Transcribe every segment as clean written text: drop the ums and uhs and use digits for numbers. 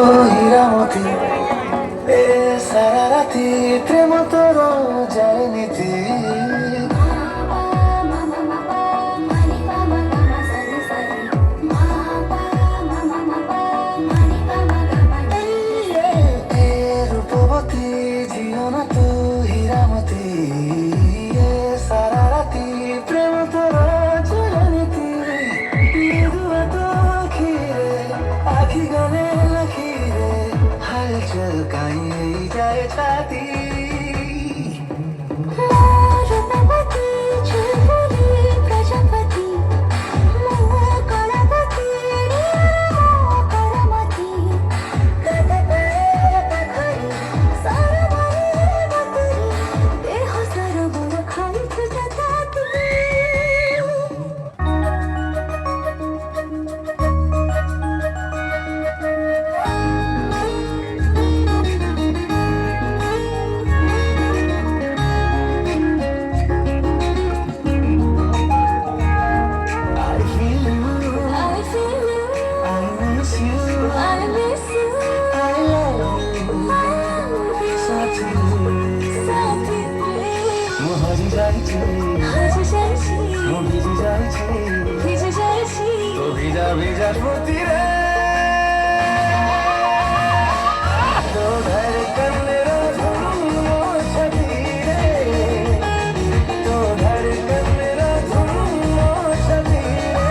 হীরা মতি এ সারা রাতি প্রেম তোর যায় নীতি রূপবতী জিও না তু হীরা মতি এ সারা রাতি প্রেম তোর যায় নীতি দুয়া তো আখিরে আখি গানে लखीरे हलचल काई जाए छाती रूपवती चुलबुली प्रजापति मोह कलावती करमती कदपे पखरी सरवरी बतरी देह सरवर खाई जाती I feel you, I feel you, I miss you, I miss you, I love you I love you, साथी साथी ମୁଁ ହଜି ଯାଇଛି ହଜି ଯାଇଛି ମୁଁ ଭିଜି ଯାଇଛି ଭିଜି ଯାଇଛି ତୋ ଭିଜା ଭିଜା ସ୍ମୃତିରେ ତୋ ଧଡ଼କନ मेरा धुन ମୋ ଛାତିରେ ତୋ ଧଡ଼କନ मेरा धुन ମୋ ଛାତିରେ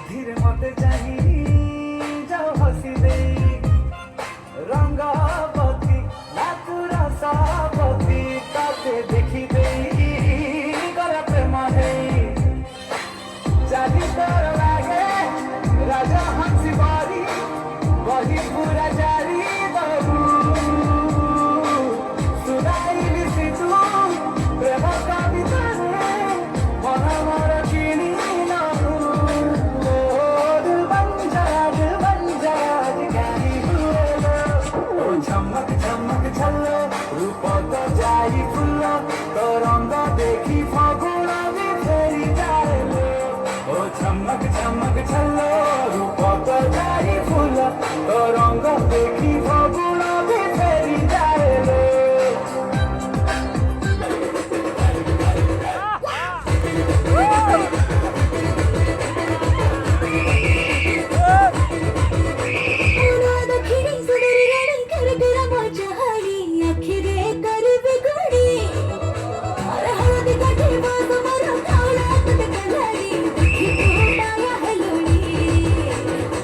धीरे मत जाही जाओ हसी दे रंगावती नातुरा सावती ताते देखी दे कर प्रेम है जानी तोर लागे राजा हंसी बारी वही पूरा जारी बाबू सुनाई लिखी तू प्रेम कविता रे मन मर किनी नानू दिल बन जा गानी हुए ओ झमक झमक छल्लो रूप तो जाई फुल्लो तो रंग देखी फागुन भी फेरी जाए ओ झमक झमक छल्लो रूप तो जाई फुल्लो तो रंग देखी फागुन भी फेरी जाए दखिणी सुंदरी राणी करगरा माझ्या हारी अखिरे करवे गुडी अरे हळदी काठी वाज मरा कावळ्यात कलारी देखी तू माया हलुडी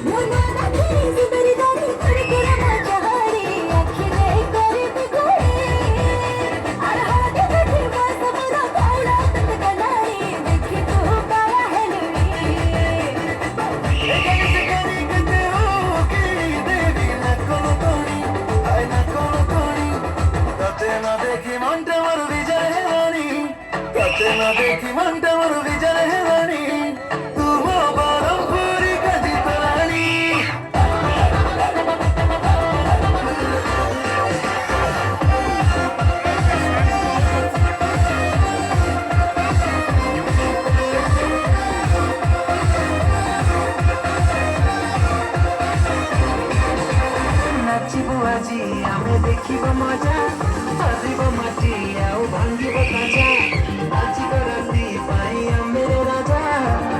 मोना दखिणी सुंदरी राणी करगरा माझ्या हारी अखिरे करवे गुडी अरे हळदी काठी वाज मरा कावळ्यात कलारी देखी तू माया देखी मनटा मोर विजय हेवानी कते न देखी मनटा मोर विजय हेवानी तू मो बरमपुरी कदी तरानी नाचिबो आजी आमे देखिबो मजा हसिबो माटी आउ भांगिबो ताजा नाचिबो राती पाई आमेरे राजा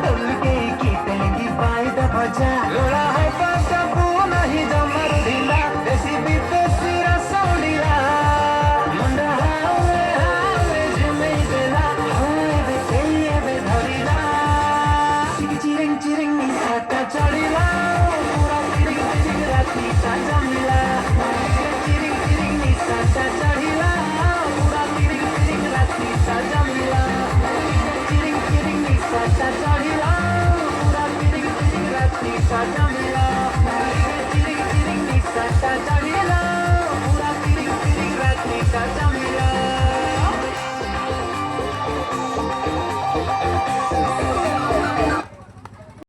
टलके की तेंगी पाई द भजा लोड़ा है पासा पू नहीं जमर ढीला देसी विदेशी रसौड़ीला मुंडा हावे जिमे देला हावे बे धरीला चिरिंग चिरिंग साटा चढ़ीला पूरा चिरिंग चिरिंग राती साजा मिला चिरिंग चिरिंग साटा चढ़ीला पूरा चिरिंग चिरिंग राती साजा मिला राजा मेरा